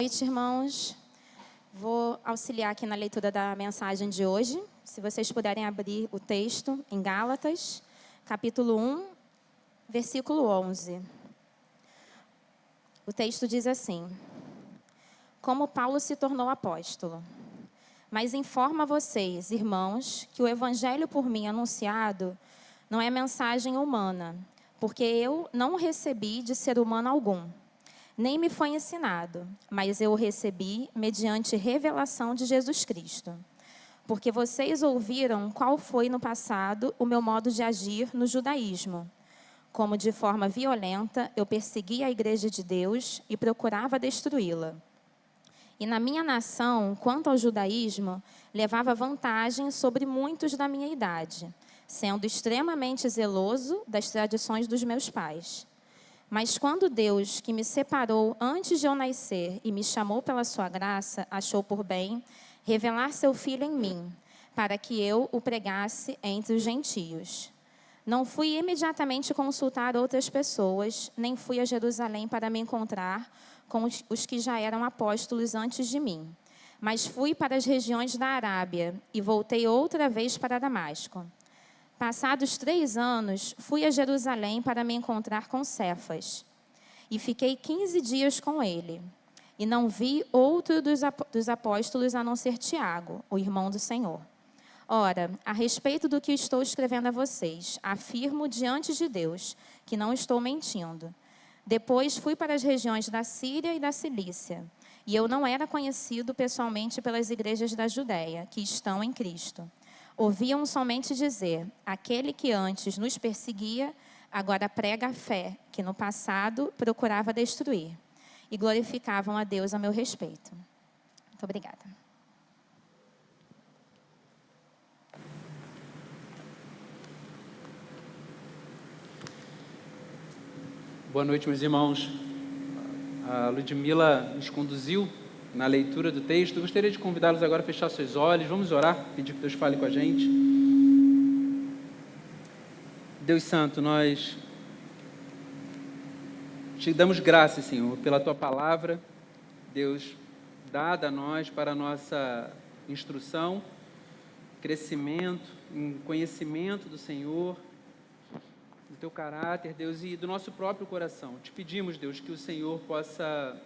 Boa noite, irmãos. Vou auxiliar aqui na leitura da mensagem de hoje. Se vocês puderem abrir o texto em Gálatas, capítulo 1, versículo 11. O texto diz assim: Como Paulo se tornou apóstolo. Mas informo a vocês, irmãos, que o evangelho por mim anunciado não é mensagem humana, porque eu não o recebi de ser humano algum. Nem me foi ensinado, mas eu o recebi mediante revelação de Jesus Cristo. Porque vocês ouviram qual foi no passado o meu modo de agir no judaísmo. Como de forma violenta eu perseguia a igreja de Deus e procurava destruí-la. E na minha nação, quanto ao judaísmo, levava vantagem sobre muitos da minha idade, sendo extremamente zeloso das tradições dos meus pais. Mas quando Deus, que me separou antes de eu nascer e me chamou pela sua graça, achou por bem revelar seu Filho em mim, para que eu o pregasse entre os gentios. Não fui imediatamente consultar outras pessoas, nem fui a Jerusalém para me encontrar com os que já eram apóstolos antes de mim. Mas fui para as regiões da Arábia e voltei outra vez para Damasco. Passados 3 anos, fui a Jerusalém para me encontrar com Cefas. E fiquei 15 dias com ele. E não vi outro dos apóstolos a não ser Tiago, o irmão do Senhor. Ora, a respeito do que estou escrevendo a vocês, afirmo diante de Deus que não estou mentindo. Depois fui para as regiões da Síria e da Cilícia. E eu não era conhecido pessoalmente pelas igrejas da Judéia, que estão em Cristo. Ouviam somente dizer: aquele que antes nos perseguia, agora prega a fé, que no passado procurava destruir. E glorificavam a Deus a meu respeito. Muito obrigada. Boa noite, meus irmãos. A Ludmila nos conduziu na leitura do texto. Eu gostaria de convidá-los agora a fechar seus olhos. Vamos orar, pedir que Deus fale com a gente. Deus Santo, nós te damos graças, Senhor, pela Tua palavra, Deus, dada a nós para a nossa instrução, crescimento, em conhecimento do Senhor, do Teu caráter, Deus, e do nosso próprio coração. Te pedimos, Deus, que o Senhor possa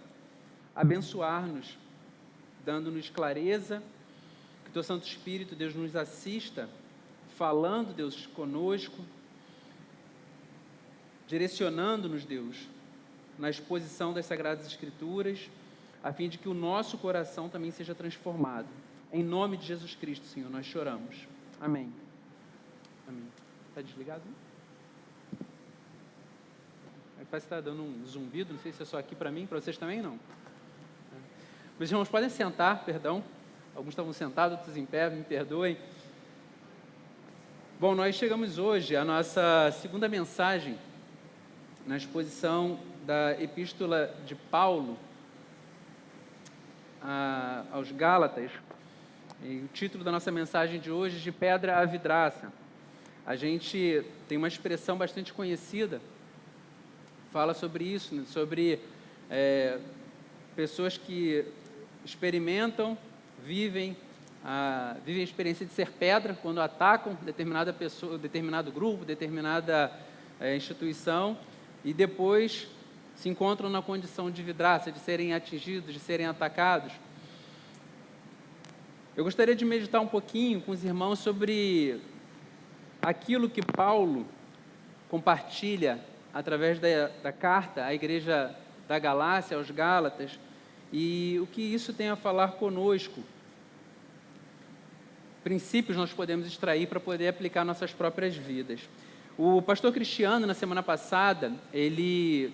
abençoar-nos, dando-nos clareza, que o Teu Santo Espírito, Deus, nos assista, falando, Deus, conosco, direcionando-nos, Deus, na exposição das Sagradas Escrituras, a fim de que o nosso coração também seja transformado. Em nome de Jesus Cristo, Senhor, nós choramos. Amém. Amém. Está desligado? Parece que está dando um zumbido, não sei se é só aqui para mim, para vocês também não. Meus irmãos, podem sentar, perdão. Alguns estavam sentados, outros em pé, me perdoem. Bom, nós chegamos hoje à nossa segunda mensagem na exposição da Epístola de Paulo aos Gálatas. E o título da nossa mensagem de hoje é De Pedra à Vidraça. A gente tem uma expressão bastante conhecida, fala sobre isso, né? Sobre pessoas que experimentam, vivem a experiência de ser pedra quando atacam determinada pessoa, determinado grupo, determinada instituição, e depois se encontram na condição de vidraça, de serem atingidos, de serem atacados. Eu gostaria de meditar um pouquinho com os irmãos sobre aquilo que Paulo compartilha através da carta à igreja da Galácia, aos Gálatas, e o que isso tem a falar conosco. Princípios nós podemos extrair para poder aplicar nossas próprias vidas. O pastor Cristiano, na semana passada, ele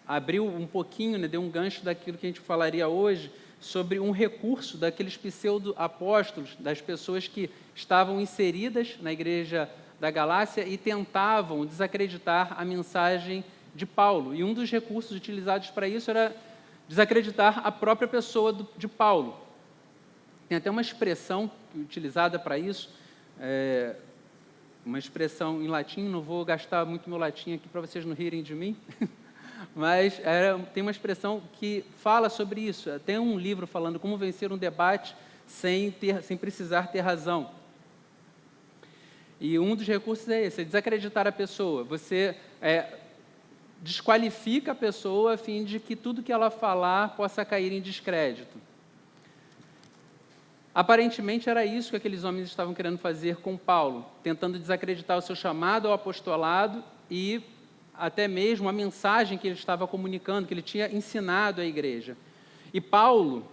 abriu um pouquinho, né, deu um gancho daquilo que a gente falaria hoje, sobre um recurso daqueles pseudo-apóstolos, das pessoas que estavam inseridas na igreja da Galácia e tentavam desacreditar a mensagem de Paulo. E um dos recursos utilizados para isso era desacreditar a própria pessoa de Paulo. Tem até uma expressão utilizada para isso, uma expressão em latim, não vou gastar muito meu latim aqui para vocês não rirem de mim, Mas tem uma expressão que fala sobre isso. Tem um livro falando como vencer um debate sem precisar ter razão. E um dos recursos é esse, é desacreditar a pessoa. Você desqualifica a pessoa a fim de que tudo que ela falar possa cair em descrédito. Aparentemente era isso que aqueles homens estavam querendo fazer com Paulo, tentando desacreditar o seu chamado ao apostolado e até mesmo a mensagem que ele estava comunicando, que ele tinha ensinado à igreja. E Paulo,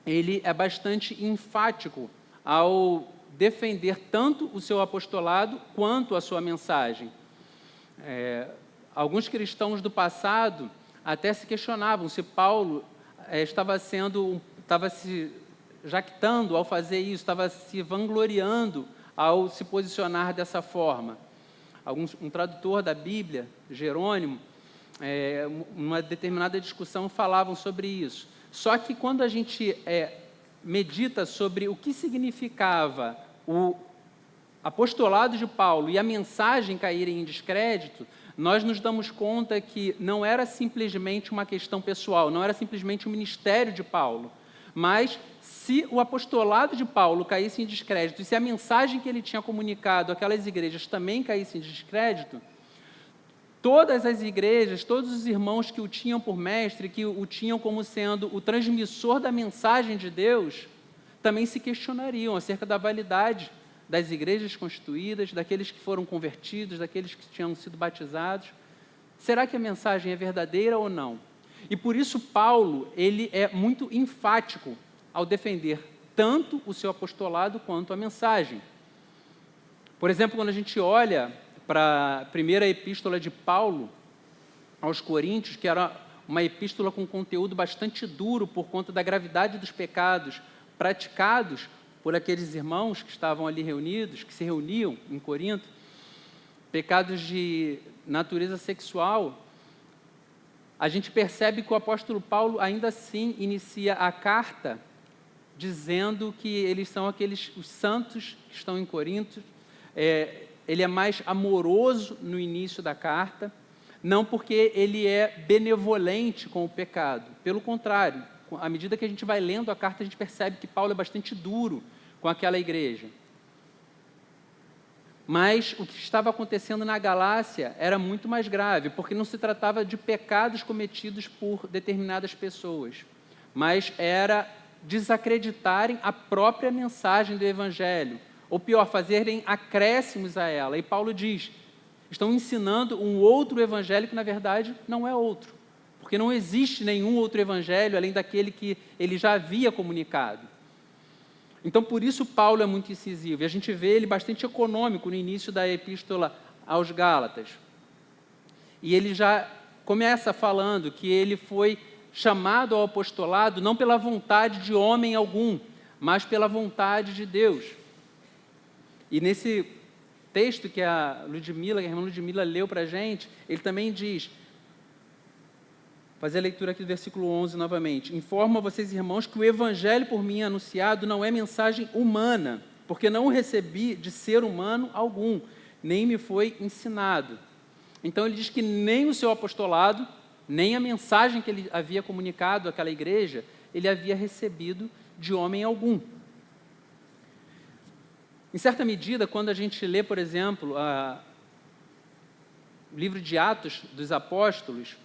ele é bastante enfático ao defender tanto o seu apostolado quanto a sua mensagem. Alguns cristãos do passado até se questionavam se Paulo estava se jactando ao fazer isso, estava se vangloriando ao se posicionar dessa forma. Um tradutor da Bíblia, Jerônimo, numa determinada discussão falavam sobre isso. Só que quando a gente medita sobre o que significava o apostolado de Paulo e a mensagem caírem em descrédito, nós nos damos conta que não era simplesmente uma questão pessoal, não era simplesmente o ministério de Paulo, mas se o apostolado de Paulo caísse em descrédito e se a mensagem que ele tinha comunicado àquelas igrejas também caísse em descrédito, todas as igrejas, todos os irmãos que o tinham por mestre, que o tinham como sendo o transmissor da mensagem de Deus, também se questionariam acerca da validade das igrejas constituídas, daqueles que foram convertidos, daqueles que tinham sido batizados. Será que a mensagem é verdadeira ou não? E por isso Paulo, ele é muito enfático ao defender tanto o seu apostolado quanto a mensagem. Por exemplo, quando a gente olha para a primeira epístola de Paulo aos Coríntios, que era uma epístola com conteúdo bastante duro por conta da gravidade dos pecados praticados por aqueles irmãos que estavam ali reunidos, que se reuniam em Corinto, pecados de natureza sexual, a gente percebe que o apóstolo Paulo ainda assim inicia a carta dizendo que eles são os santos que estão em Corinto. Ele é mais amoroso no início da carta, não porque ele é benevolente com o pecado, pelo contrário, à medida que a gente vai lendo a carta, a gente percebe que Paulo é bastante duro com aquela igreja. Mas o que estava acontecendo na Galácia era muito mais grave, porque não se tratava de pecados cometidos por determinadas pessoas, mas era desacreditarem a própria mensagem do Evangelho, ou pior, fazerem acréscimos a ela. E Paulo diz, estão ensinando um outro Evangelho que na verdade não é outro, porque não existe nenhum outro Evangelho além daquele que ele já havia comunicado. Então, por isso, Paulo é muito incisivo, e a gente vê ele bastante econômico no início da epístola aos Gálatas. E ele já começa falando que ele foi chamado ao apostolado não pela vontade de homem algum, mas pela vontade de Deus. E nesse texto que a irmã Ludmila leu para a gente, ele também diz, fazer a leitura aqui do versículo 11 novamente. Informo a vocês, irmãos, que o evangelho por mim anunciado não é mensagem humana, porque não o recebi de ser humano algum, nem me foi ensinado. Então ele diz que nem o seu apostolado, nem a mensagem que ele havia comunicado àquela igreja, ele havia recebido de homem algum. Em certa medida, quando a gente lê, por exemplo, o livro de Atos dos Apóstolos,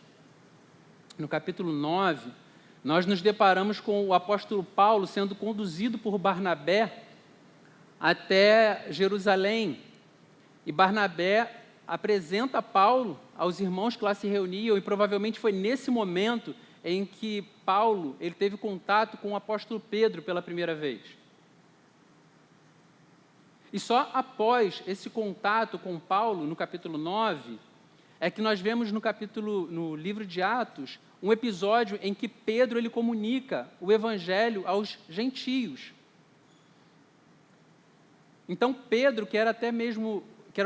no capítulo 9, nós nos deparamos com o apóstolo Paulo sendo conduzido por Barnabé até Jerusalém. E Barnabé apresenta Paulo aos irmãos que lá se reuniam, e provavelmente foi nesse momento em que Paulo ele teve contato com o apóstolo Pedro pela primeira vez. E só após esse contato com Paulo, no capítulo 9, é que nós vemos no livro de Atos, um episódio em que Pedro ele comunica o evangelho aos gentios. Então Pedro, que era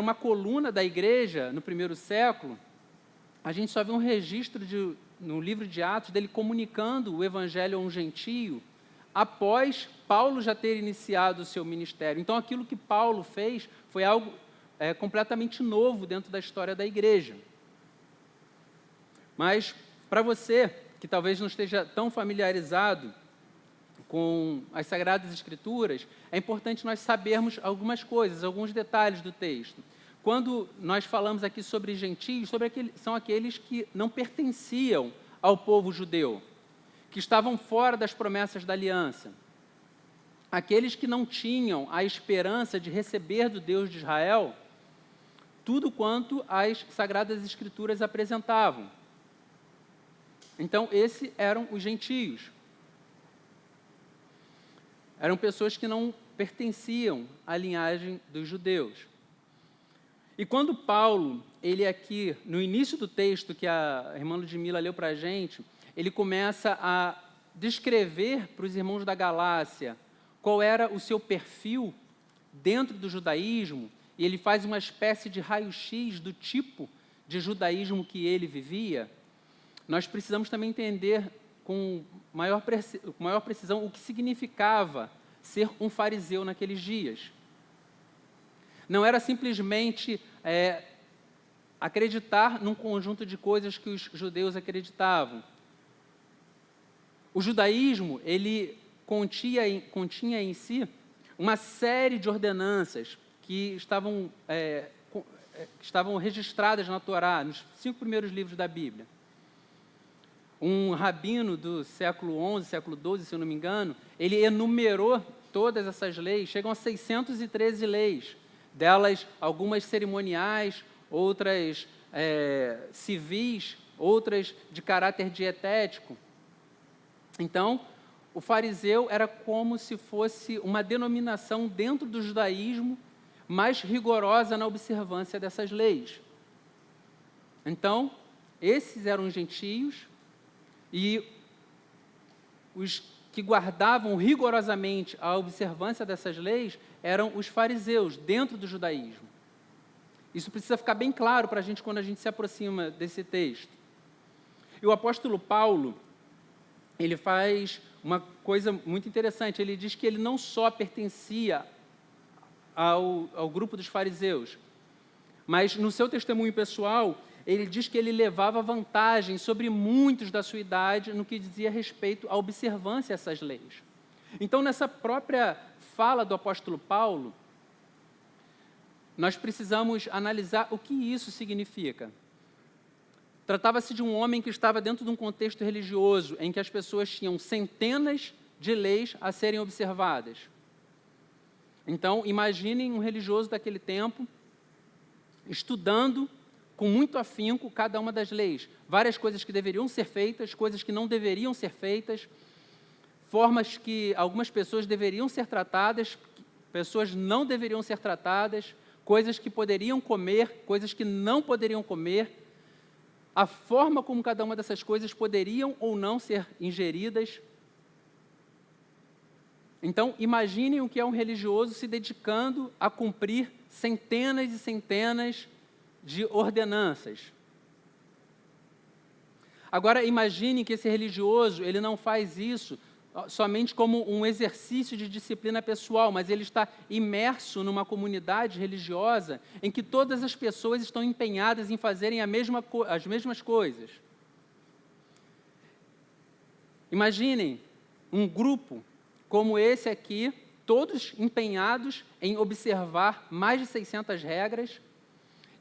uma coluna da igreja no primeiro século, a gente só vê um registro no livro de Atos dele comunicando o evangelho a um gentio, após Paulo já ter iniciado o seu ministério. Então aquilo que Paulo fez foi algo completamente novo dentro da história da igreja. Mas, para você, que talvez não esteja tão familiarizado com as Sagradas Escrituras, é importante nós sabermos algumas coisas, alguns detalhes do texto. Quando nós falamos aqui sobre gentios, são aqueles que não pertenciam ao povo judeu, que estavam fora das promessas da aliança. Aqueles que não tinham a esperança de receber do Deus de Israel tudo quanto as Sagradas Escrituras apresentavam. Então, esses eram os gentios. Eram pessoas que não pertenciam à linhagem dos judeus. E quando Paulo, ele aqui, no início do texto que a irmã Ludmila leu para a gente, ele começa a descrever para os irmãos da Galácia qual era o seu perfil dentro do judaísmo, e ele faz uma espécie de raio-x do tipo de judaísmo que ele vivia, nós precisamos também entender com maior precisão o que significava ser um fariseu naqueles dias. Não era simplesmente acreditar num conjunto de coisas que os judeus acreditavam. O judaísmo, ele continha em si uma série de ordenanças que estavam registradas na Torá, nos 5 primeiros livros da Bíblia. Um rabino do século XI, século XII, se eu não me engano, ele enumerou todas essas leis, chegam a 613 leis, delas algumas cerimoniais, outras civis, outras de caráter dietético. Então, o fariseu era como se fosse uma denominação dentro do judaísmo mais rigorosa na observância dessas leis. Então, esses eram os gentios, e os que guardavam rigorosamente a observância dessas leis eram os fariseus, dentro do judaísmo. Isso precisa ficar bem claro para a gente quando a gente se aproxima desse texto. E o apóstolo Paulo, ele faz uma coisa muito interessante. Ele diz que ele não só pertencia ao grupo dos fariseus, mas no seu testemunho pessoal, ele diz que ele levava vantagem sobre muitos da sua idade no que dizia respeito à observância dessas leis. Então, nessa própria fala do apóstolo Paulo, nós precisamos analisar o que isso significa. Tratava-se de um homem que estava dentro de um contexto religioso em que as pessoas tinham centenas de leis a serem observadas. Então, imaginem um religioso daquele tempo estudando com muito afinco cada uma das leis. Várias coisas que deveriam ser feitas, coisas que não deveriam ser feitas, formas que algumas pessoas deveriam ser tratadas, pessoas não deveriam ser tratadas, coisas que poderiam comer, coisas que não poderiam comer, a forma como cada uma dessas coisas poderiam ou não ser ingeridas. Então, imaginem o que é um religioso se dedicando a cumprir centenas e centenas de ordenanças. Agora, imagine que esse religioso, ele não faz isso somente como um exercício de disciplina pessoal, mas ele está imerso numa comunidade religiosa em que todas as pessoas estão empenhadas em fazerem as mesmas coisas. Imaginem um grupo como esse aqui, todos empenhados em observar mais de 600 regras,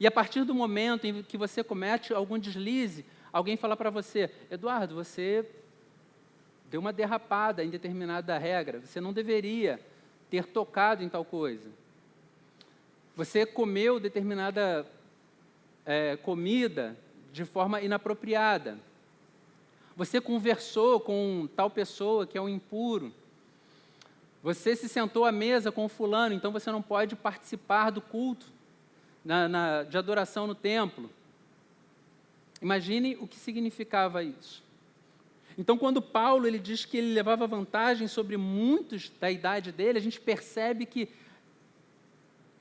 e a partir do momento em que você comete algum deslize, alguém fala para você: Eduardo, você deu uma derrapada em determinada regra, você não deveria ter tocado em tal coisa. Você comeu determinada comida de forma inapropriada. Você conversou com tal pessoa que é um impuro. Você se sentou à mesa com o fulano, então você não pode participar do culto de adoração no templo. Imagine o que significava isso. Então, quando Paulo ele diz que ele levava vantagem sobre muitos da idade dele, a gente percebe que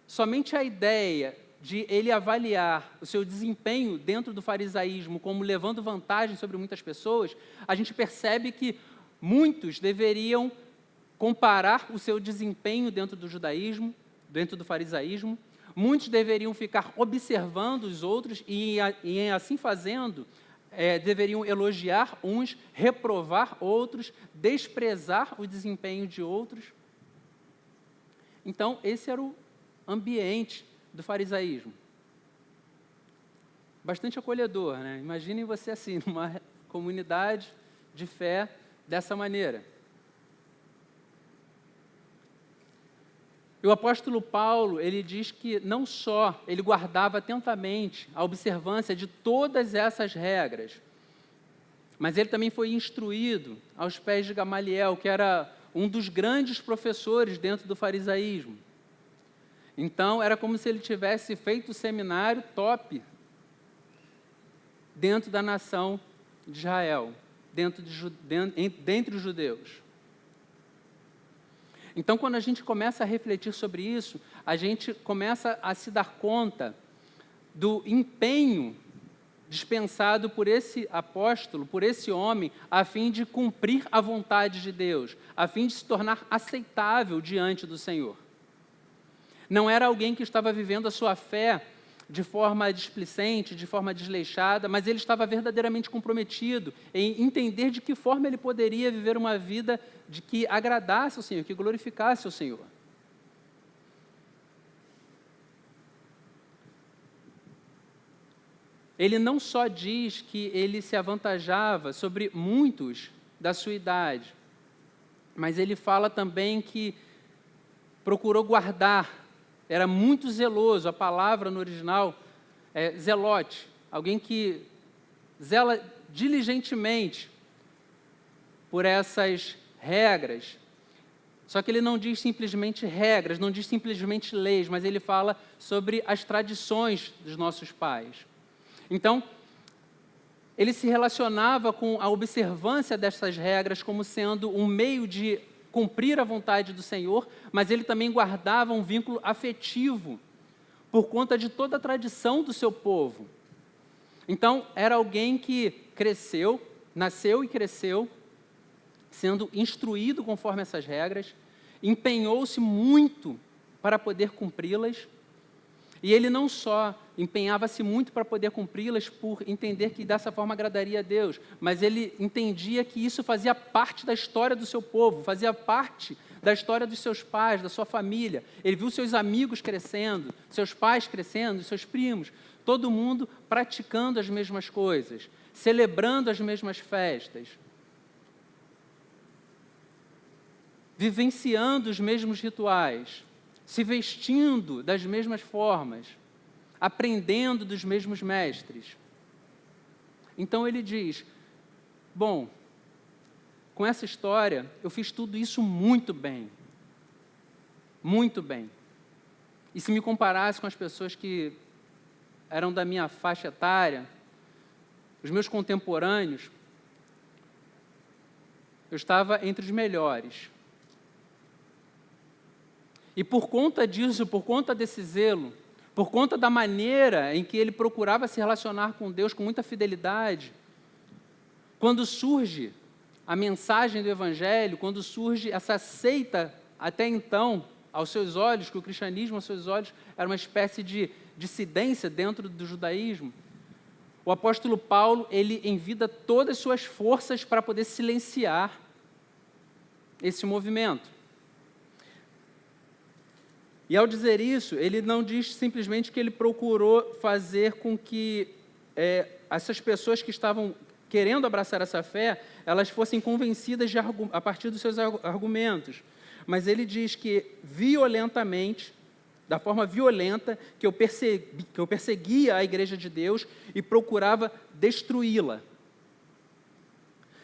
somente a ideia de ele avaliar o seu desempenho dentro do farisaísmo como levando vantagem sobre muitas pessoas, a gente percebe que muitos deveriam comparar o seu desempenho dentro do judaísmo, dentro do farisaísmo. Muitos deveriam ficar observando os outros e assim fazendo, deveriam elogiar uns, reprovar outros, desprezar o desempenho de outros. Então, esse era o ambiente do farisaísmo. Bastante acolhedor, né? Imaginem você assim, numa comunidade de fé dessa maneira. E o apóstolo Paulo, ele diz que não só ele guardava atentamente a observância de todas essas regras, mas ele também foi instruído aos pés de Gamaliel, que era um dos grandes professores dentro do farisaísmo. Então, era como se ele tivesse feito o seminário top dentro da nação de Israel, dentre os judeus. Então, quando a gente começa a refletir sobre isso, a gente começa a se dar conta do empenho dispensado por esse apóstolo, por esse homem, a fim de cumprir a vontade de Deus, a fim de se tornar aceitável diante do Senhor. Não era alguém que estava vivendo a sua fé de forma displicente, de forma desleixada, mas ele estava verdadeiramente comprometido em entender de que forma ele poderia viver uma vida de que agradasse ao Senhor, que glorificasse ao Senhor. Ele não só diz que ele se avantajava sobre muitos da sua idade, mas ele fala também que procurou guardar, era muito zeloso, a palavra no original é zelote, alguém que zela diligentemente por essas regras. Só que ele não diz simplesmente regras, não diz simplesmente leis, mas ele fala sobre as tradições dos nossos pais. Então, ele se relacionava com a observância dessas regras como sendo um meio de cumprir a vontade do Senhor, mas ele também guardava um vínculo afetivo por conta de toda a tradição do seu povo. Então, era alguém que cresceu, nasceu e cresceu, sendo instruído conforme essas regras, empenhou-se muito para poder cumpri-las, e ele não só empenhava-se muito para poder cumpri-las por entender que dessa forma agradaria a Deus, mas ele entendia que isso fazia parte da história do seu povo, fazia parte da história dos seus pais, da sua família. Ele viu seus amigos crescendo, seus pais crescendo, seus primos, todo mundo praticando as mesmas coisas, celebrando as mesmas festas, vivenciando os mesmos rituais, se vestindo das mesmas formas, aprendendo dos mesmos mestres. Então ele diz, bom, com essa história eu fiz tudo isso muito bem. Muito bem. E se me comparasse com as pessoas que eram da minha faixa etária, os meus contemporâneos, eu estava entre os melhores. E por conta disso, por conta desse zelo, por conta da maneira em que ele procurava se relacionar com Deus com muita fidelidade, quando surge a mensagem do Evangelho, quando surge essa seita, até então, aos seus olhos, que o cristianismo, aos seus olhos, era uma espécie de dissidência dentro do judaísmo, o apóstolo Paulo, ele envida todas as suas forças para poder silenciar esse movimento. E ao dizer isso, ele não diz simplesmente que ele procurou fazer com que essas pessoas que estavam querendo abraçar essa fé, elas fossem convencidas a partir dos seus argumentos. Mas ele diz que violentamente, da forma violenta, que eu perseguia a igreja de Deus e procurava destruí-la.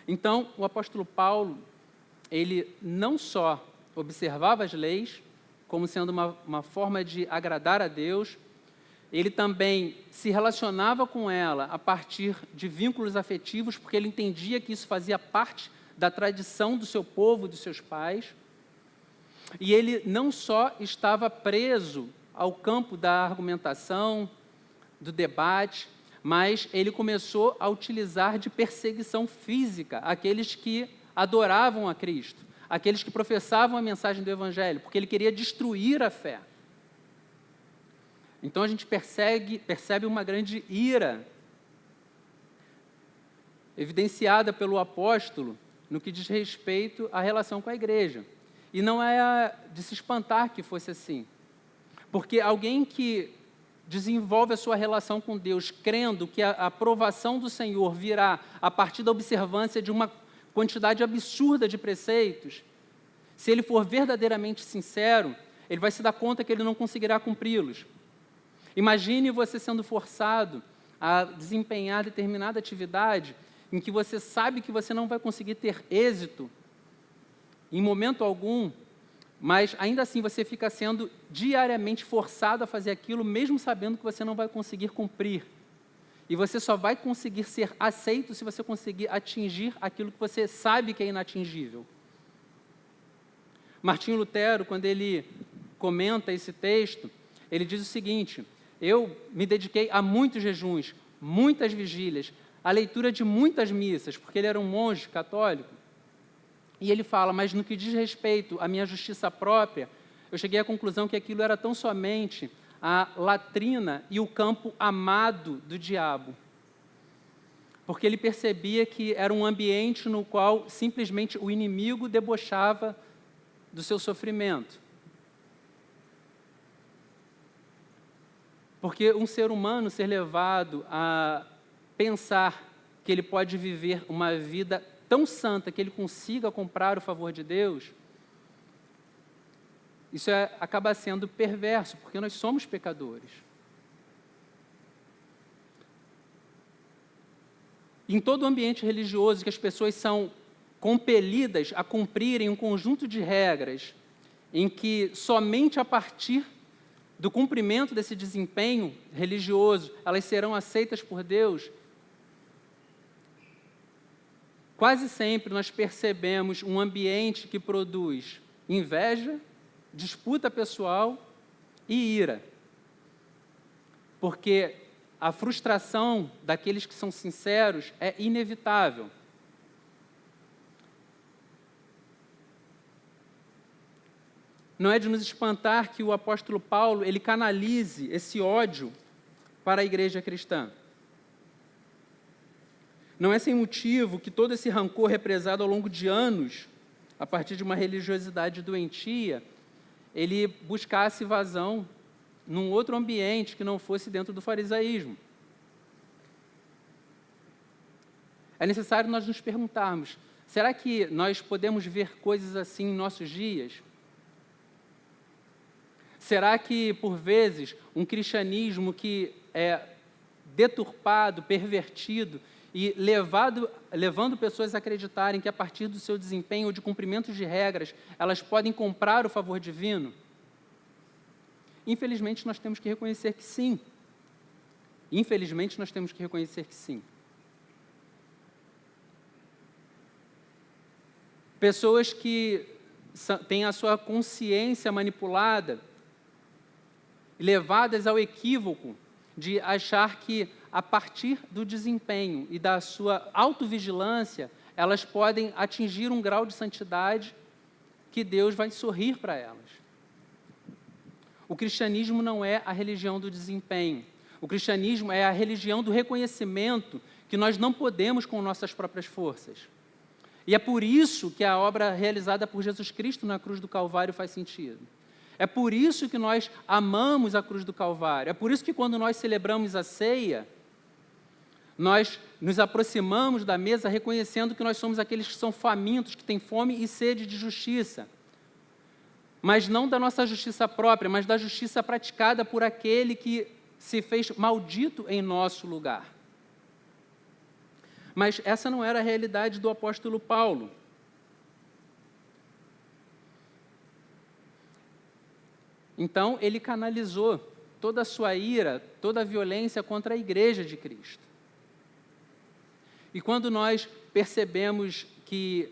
Então, o apóstolo Paulo, ele não só observava as leis, como sendo uma forma de agradar a Deus, ele também se relacionava com ela a partir de vínculos afetivos, porque ele entendia que isso fazia parte da tradição do seu povo, dos seus pais, e ele não só estava preso ao campo da argumentação, do debate, mas ele começou a utilizar de perseguição física aqueles que adoravam a Cristo, aqueles que professavam a mensagem do Evangelho, porque ele queria destruir a fé. Então a gente percebe uma grande ira evidenciada pelo apóstolo no que diz respeito à relação com a igreja. E não é de se espantar que fosse assim. Porque alguém que desenvolve a sua relação com Deus, crendo que a aprovação do Senhor virá a partir da observância de uma quantidade absurda de preceitos, se ele for verdadeiramente sincero, ele vai se dar conta que ele não conseguirá cumpri-los. Imagine você sendo forçado a desempenhar determinada atividade em que você sabe que você não vai conseguir ter êxito em momento algum, mas ainda assim você fica sendo diariamente forçado a fazer aquilo, mesmo sabendo que você não vai conseguir cumprir. E você só vai conseguir ser aceito se você conseguir atingir aquilo que você sabe que é inatingível. Martinho Lutero, quando ele comenta esse texto, ele diz o seguinte: eu me dediquei a muitos jejuns, muitas vigílias, a leitura de muitas missas, porque ele era um monge católico. E ele fala, mas no que diz respeito à minha justiça própria, eu cheguei à conclusão que aquilo era tão somente a latrina e o campo amado do diabo. Porque ele percebia que era um ambiente no qual simplesmente o inimigo debochava do seu sofrimento. Porque um ser humano ser levado a pensar que ele pode viver uma vida tão santa que ele consiga comprar o favor de Deus, isso acaba sendo perverso, porque nós somos pecadores. Em todo ambiente religioso que as pessoas são compelidas a cumprirem um conjunto de regras em que somente a partir do cumprimento desse desempenho religioso elas serão aceitas por Deus, quase sempre nós percebemos um ambiente que produz inveja, disputa pessoal e ira. Porque a frustração daqueles que são sinceros é inevitável. Não é de nos espantar que o apóstolo Paulo ele canalize esse ódio para a igreja cristã. Não é sem motivo que todo esse rancor represado ao longo de anos, a partir de uma religiosidade doentia, ele buscasse vazão num outro ambiente que não fosse dentro do farisaísmo. É necessário nós nos perguntarmos, será que nós podemos ver coisas assim em nossos dias? Será que, por vezes, um cristianismo que é deturpado, pervertido, e levando pessoas a acreditarem que a partir do seu desempenho ou de cumprimento de regras, elas podem comprar o favor divino? Infelizmente, nós temos que reconhecer que sim. Infelizmente, nós temos que reconhecer que sim. Pessoas que têm a sua consciência manipulada, levadas ao equívoco de achar que, a partir do desempenho e da sua autovigilância, elas podem atingir um grau de santidade que Deus vai sorrir para elas. O cristianismo não é a religião do desempenho. O cristianismo é a religião do reconhecimento que nós não podemos com nossas próprias forças. E é por isso que a obra realizada por Jesus Cristo na cruz do Calvário faz sentido. É por isso que nós amamos a cruz do Calvário. É por isso que quando nós celebramos a ceia, nós nos aproximamos da mesa reconhecendo que nós somos aqueles que são famintos, que têm fome e sede de justiça. Mas não da nossa justiça própria, mas da justiça praticada por aquele que se fez maldito em nosso lugar. Mas essa não era a realidade do apóstolo Paulo. Então, ele canalizou toda a sua ira, toda a violência contra a igreja de Cristo. E quando nós percebemos que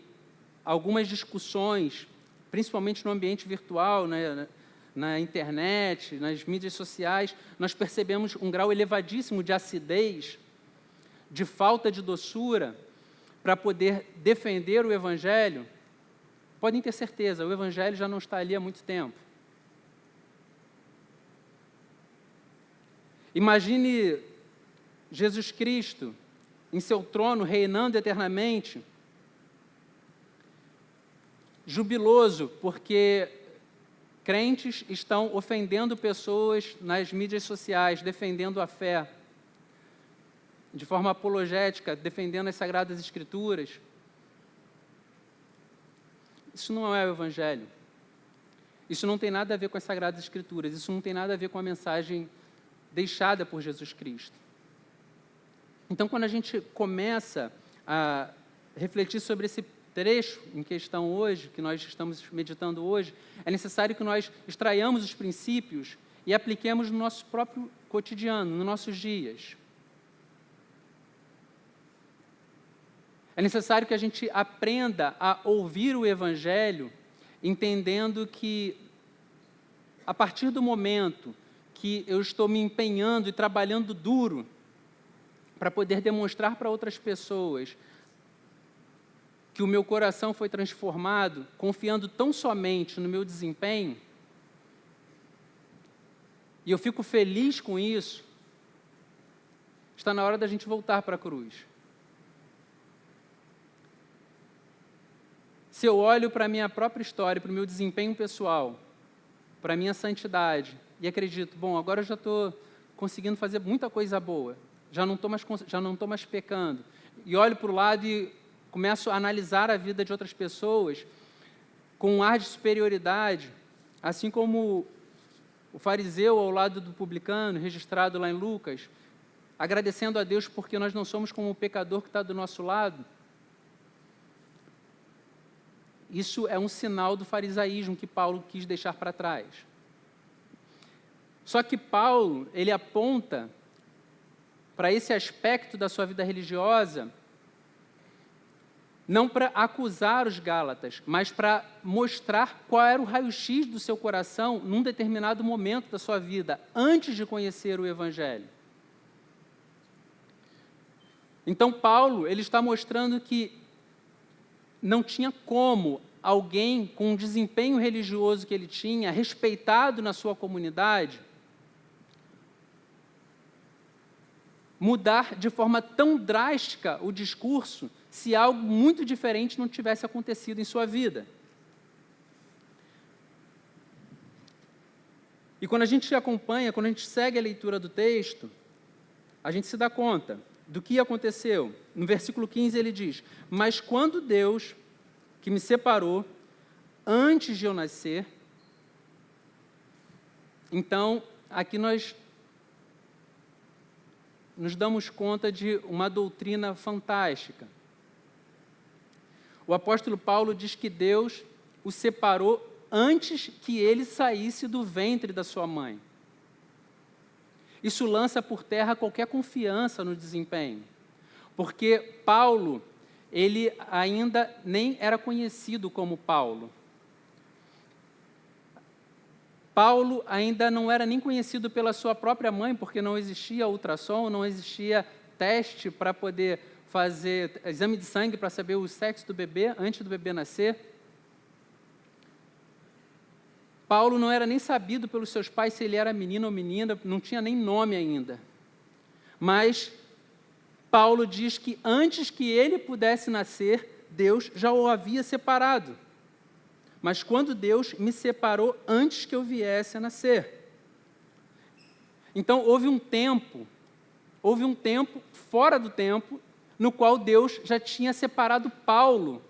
algumas discussões, principalmente no ambiente virtual, né, na internet, nas mídias sociais, nós percebemos um grau elevadíssimo de acidez, de falta de doçura, para poder defender o Evangelho, podem ter certeza, o Evangelho já não está ali há muito tempo. Imagine Jesus Cristo em seu trono, reinando eternamente, jubiloso, porque crentes estão ofendendo pessoas nas mídias sociais, defendendo a fé, de forma apologética, defendendo as Sagradas Escrituras. Isso não é o Evangelho. Isso não tem nada a ver com as Sagradas Escrituras. Isso não tem nada a ver com a mensagem deixada por Jesus Cristo. Então, quando a gente começa a refletir sobre esse trecho em questão hoje, que nós estamos meditando hoje, é necessário que nós extraiamos os princípios e apliquemos no nosso próprio cotidiano, nos nossos dias. É necessário que a gente aprenda a ouvir o Evangelho, entendendo que, a partir do momento que eu estou me empenhando e trabalhando duro para poder demonstrar para outras pessoas que o meu coração foi transformado, confiando tão somente no meu desempenho, e eu fico feliz com isso, está na hora da gente voltar para a cruz. Se eu olho para a minha própria história, para o meu desempenho pessoal, para a minha santidade, e acredito, bom, agora eu já estou conseguindo fazer muita coisa boa, já não estou mais pecando, e olho para o lado e começo a analisar a vida de outras pessoas com um ar de superioridade, assim como o fariseu ao lado do publicano, registrado lá em Lucas, agradecendo a Deus porque nós não somos como o pecador que está do nosso lado. Isso é um sinal do farisaísmo que Paulo quis deixar para trás. Só que Paulo, ele aponta para esse aspecto da sua vida religiosa, não para acusar os Gálatas, mas para mostrar qual era o raio-x do seu coração num determinado momento da sua vida, antes de conhecer o Evangelho. Então, Paulo, ele está mostrando que não tinha como alguém com o desempenho religioso que ele tinha, respeitado na sua comunidade, mudar de forma tão drástica o discurso se algo muito diferente não tivesse acontecido em sua vida. E quando a gente acompanha, quando a gente segue a leitura do texto, a gente se dá conta do que aconteceu. No versículo 15 ele diz: mas quando Deus, que me separou antes de eu nascer, então aqui nós nos damos conta de uma doutrina fantástica. O apóstolo Paulo diz que Deus o separou antes que ele saísse do ventre da sua mãe. Isso lança por terra qualquer confiança no desempenho, porque Paulo, ele ainda nem era conhecido como Paulo. Paulo ainda não era nem conhecido pela sua própria mãe, porque não existia ultrassom, não existia teste para poder fazer exame de sangue para saber o sexo do bebê antes do bebê nascer. Paulo não era nem sabido pelos seus pais se ele era menino ou menina, não tinha nem nome ainda. Mas Paulo diz que antes que ele pudesse nascer, Deus já o havia separado. Mas quando Deus me separou antes que eu viesse a nascer. Então houve um tempo fora do tempo, no qual Deus já tinha separado Paulo,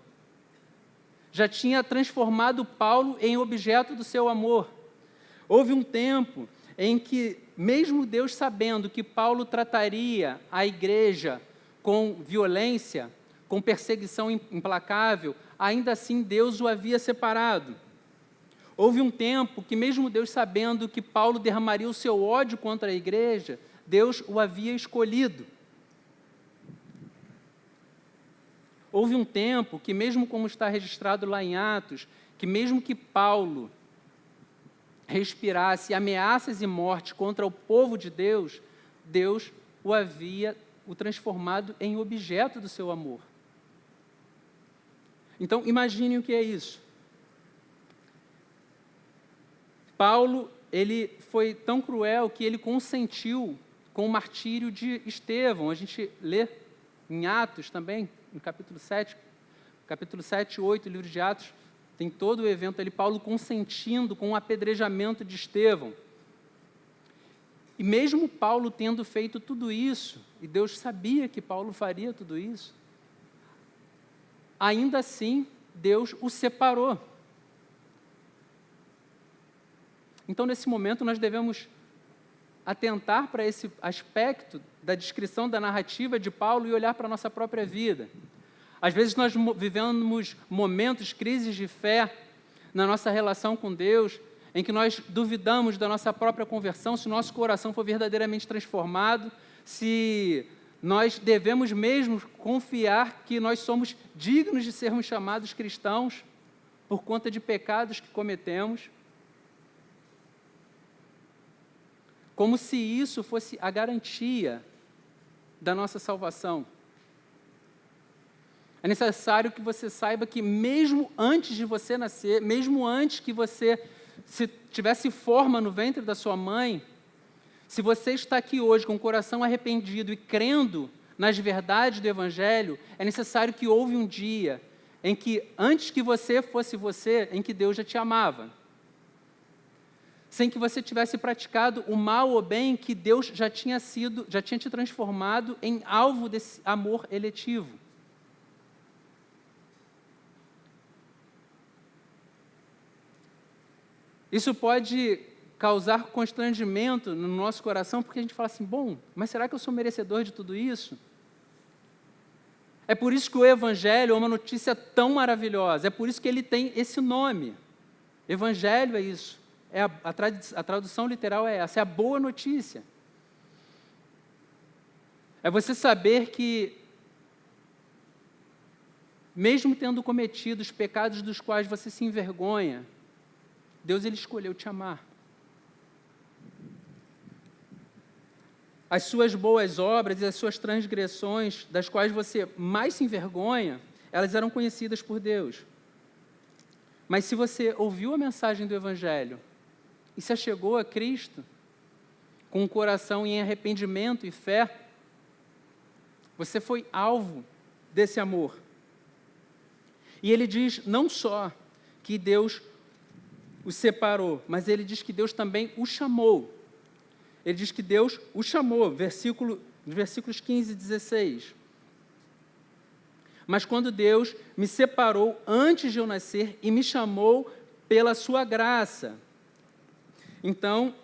já tinha transformado Paulo em objeto do seu amor. Houve um tempo em que, mesmo Deus sabendo que Paulo trataria a igreja com violência, com perseguição implacável, ainda assim Deus o havia separado. Houve um tempo que, mesmo Deus sabendo que Paulo derramaria o seu ódio contra a igreja, Deus o havia escolhido. Houve um tempo que, mesmo como está registrado lá em Atos, que mesmo que Paulo respirasse ameaças e morte contra o povo de Deus, Deus o havia transformado em objeto do seu amor. Então, imagine o que é isso. Paulo, ele foi tão cruel que ele consentiu com o martírio de Estevão. A gente lê Em Atos também, no capítulo 7 e 8, o livro de Atos, tem todo o evento ali, Paulo consentindo com o apedrejamento de Estevão. E mesmo Paulo tendo feito tudo isso, e Deus sabia que Paulo faria tudo isso, ainda assim, Deus o separou. Então, nesse momento, nós devemos atentar para esse aspecto da descrição da narrativa de Paulo e olhar para a nossa própria vida. Às vezes nós vivemos momentos, crises de fé na nossa relação com Deus, em que nós duvidamos da nossa própria conversão, se o nosso coração for verdadeiramente transformado, se nós devemos mesmo confiar que nós somos dignos de sermos chamados cristãos por conta de pecados que cometemos. Como se isso fosse a garantia da nossa salvação. É necessário que você saiba que mesmo antes de você nascer, mesmo antes que você tivesse forma no ventre da sua mãe, se você está aqui hoje com o coração arrependido e crendo nas verdades do Evangelho, é necessário que houve um dia em que, antes que você fosse você, em que Deus já te amava. Sem que você tivesse praticado o mal ou bem, que Deus já tinha te transformado em alvo desse amor eletivo. Isso pode causar constrangimento no nosso coração, porque a gente fala assim, bom, mas será que eu sou merecedor de tudo isso? É por isso que o Evangelho é uma notícia tão maravilhosa, é por isso que ele tem esse nome. Evangelho é isso. A tradução literal é essa, é a boa notícia. É você saber que, mesmo tendo cometido os pecados dos quais você se envergonha, Deus ele escolheu te amar. As suas boas obras e as suas transgressões, das quais você mais se envergonha, elas eram conhecidas por Deus. Mas se você ouviu a mensagem do Evangelho, e se achegou a Cristo, com o coração em arrependimento e fé, você foi alvo desse amor. E ele diz não só que Deus o separou, mas ele diz que Deus também o chamou. Ele diz que Deus o chamou, versículos 15 e 16. Mas quando Deus me separou antes de eu nascer e me chamou pela sua graça. Então,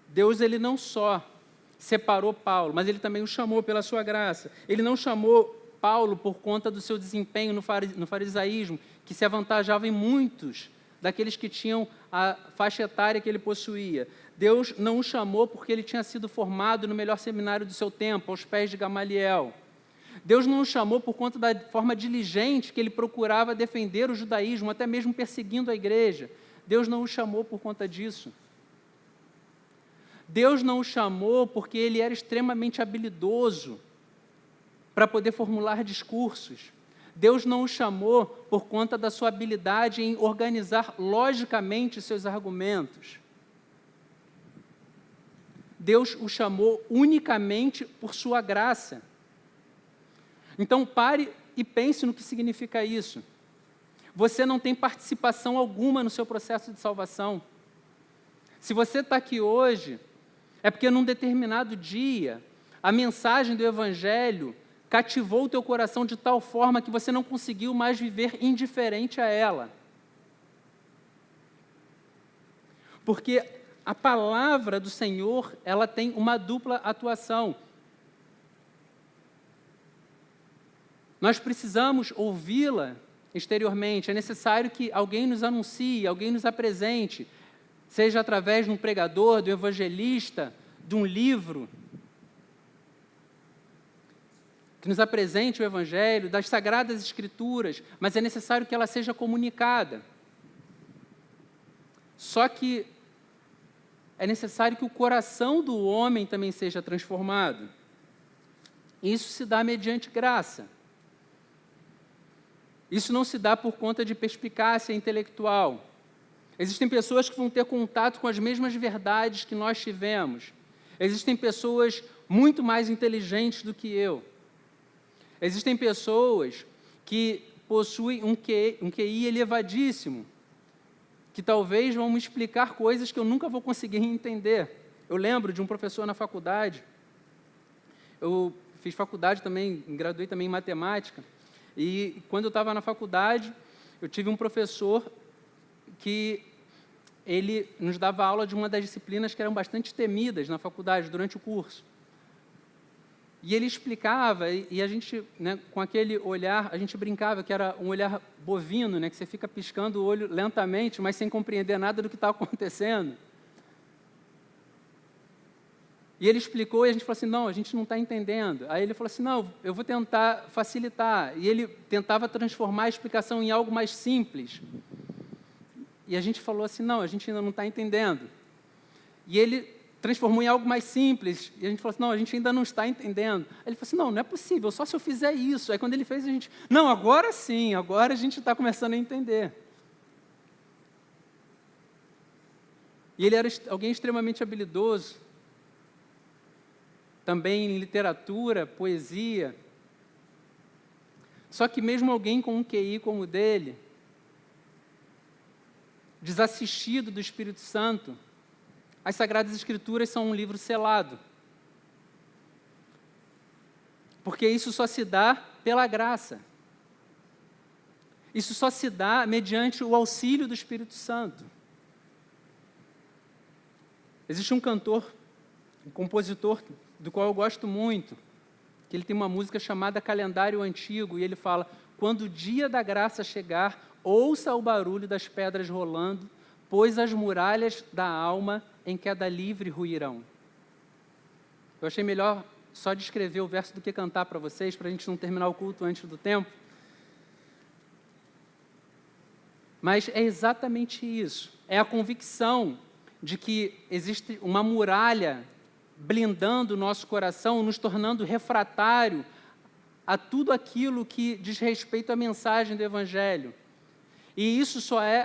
Deus ele não só separou Paulo, mas ele também o chamou pela sua graça. Ele não chamou Paulo por conta do seu desempenho no farisaísmo, que se avantajava em muitos daqueles que tinham a faixa etária que ele possuía. Deus não o chamou porque ele tinha sido formado no melhor seminário do seu tempo, aos pés de Gamaliel. Deus não o chamou por conta da forma diligente que ele procurava defender o judaísmo, até mesmo perseguindo a igreja. Deus não o chamou por conta disso. Deus não o chamou porque ele era extremamente habilidoso para poder formular discursos. Deus não o chamou por conta da sua habilidade em organizar logicamente seus argumentos. Deus o chamou unicamente por sua graça. Então pare e pense no que significa isso. Você não tem participação alguma no seu processo de salvação. Se você está aqui hoje, é porque num determinado dia, a mensagem do Evangelho cativou o teu coração de tal forma que você não conseguiu mais viver indiferente a ela. Porque a palavra do Senhor, ela tem uma dupla atuação. Nós precisamos ouvi-la exteriormente, é necessário que alguém nos anuncie, alguém nos apresente, seja através de um pregador, de um evangelista, de um livro, que nos apresente o Evangelho, das Sagradas Escrituras, mas é necessário que ela seja comunicada. Só que é necessário que o coração do homem também seja transformado. Isso se dá mediante graça. Isso não se dá por conta de perspicácia intelectual. Existem pessoas que vão ter contato com as mesmas verdades que nós tivemos. Existem pessoas muito mais inteligentes do que eu. Existem pessoas que possuem um QI elevadíssimo, que talvez vão me explicar coisas que eu nunca vou conseguir entender. Eu lembro de um professor na faculdade, eu fiz faculdade também, graduei também em matemática, e quando eu estava na faculdade, eu tive um professor que ele nos dava aula de uma das disciplinas que eram bastante temidas na faculdade, durante o curso. E ele explicava, e a gente, né, com aquele olhar, a gente brincava que era um olhar bovino, né, que você fica piscando o olho lentamente, mas sem compreender nada do que está acontecendo. E ele explicou, e a gente falou assim, não, a gente não está entendendo. Aí ele falou assim, não, eu vou tentar facilitar. E ele tentava transformar a explicação em algo mais simples. E a gente falou assim, não, a gente ainda não está entendendo. E ele transformou em algo mais simples. E a gente falou assim, não, a gente ainda não está entendendo. Aí ele falou assim, não é possível, só se eu fizer isso. Aí quando ele fez, a gente, não, agora sim, agora a gente está começando a entender. E ele era alguém extremamente habilidoso, também em literatura, poesia. Só que mesmo alguém com um QI como o dele, desassistido do Espírito Santo, as Sagradas Escrituras são um livro selado. Porque isso só se dá pela graça. Isso só se dá mediante o auxílio do Espírito Santo. Existe um cantor, um compositor, do qual eu gosto muito, que ele tem uma música chamada Calendário Antigo, e ele fala, quando o dia da graça chegar, ouça o barulho das pedras rolando, pois as muralhas da alma em queda livre ruirão. Eu achei melhor só descrever o verso do que cantar para vocês, para a gente não terminar o culto antes do tempo. Mas é exatamente isso, é a convicção de que existe uma muralha blindando o nosso coração, nos tornando refratário a tudo aquilo que diz respeito à mensagem do Evangelho. E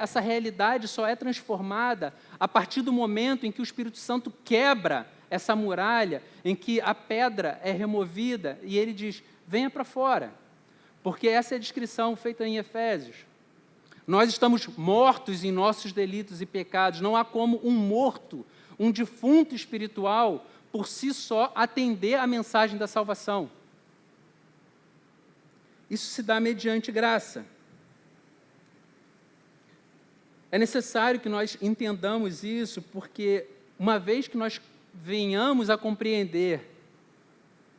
essa realidade só é transformada a partir do momento em que o Espírito Santo quebra essa muralha, em que a pedra é removida e ele diz, venha para fora. Porque essa é a descrição feita em Efésios. Nós estamos mortos em nossos delitos e pecados, não há como um morto, um defunto espiritual, por si só, atender à mensagem da salvação. Isso se dá mediante graça. É necessário que nós entendamos isso, porque uma vez que nós venhamos a compreender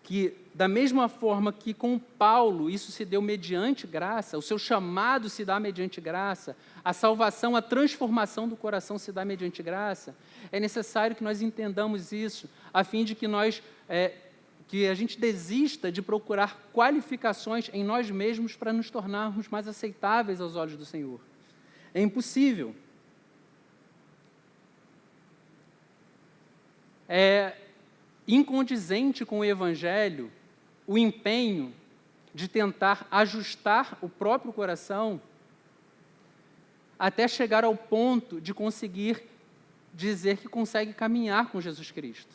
que, da mesma forma que com Paulo isso se deu mediante graça, o seu chamado se dá mediante graça, a salvação, a transformação do coração se dá mediante graça, é necessário que nós entendamos isso, a fim de que que a gente desista de procurar qualificações em nós mesmos para nos tornarmos mais aceitáveis aos olhos do Senhor. É impossível. É incondizente com o Evangelho o empenho de tentar ajustar o próprio coração até chegar ao ponto de conseguir dizer que consegue caminhar com Jesus Cristo.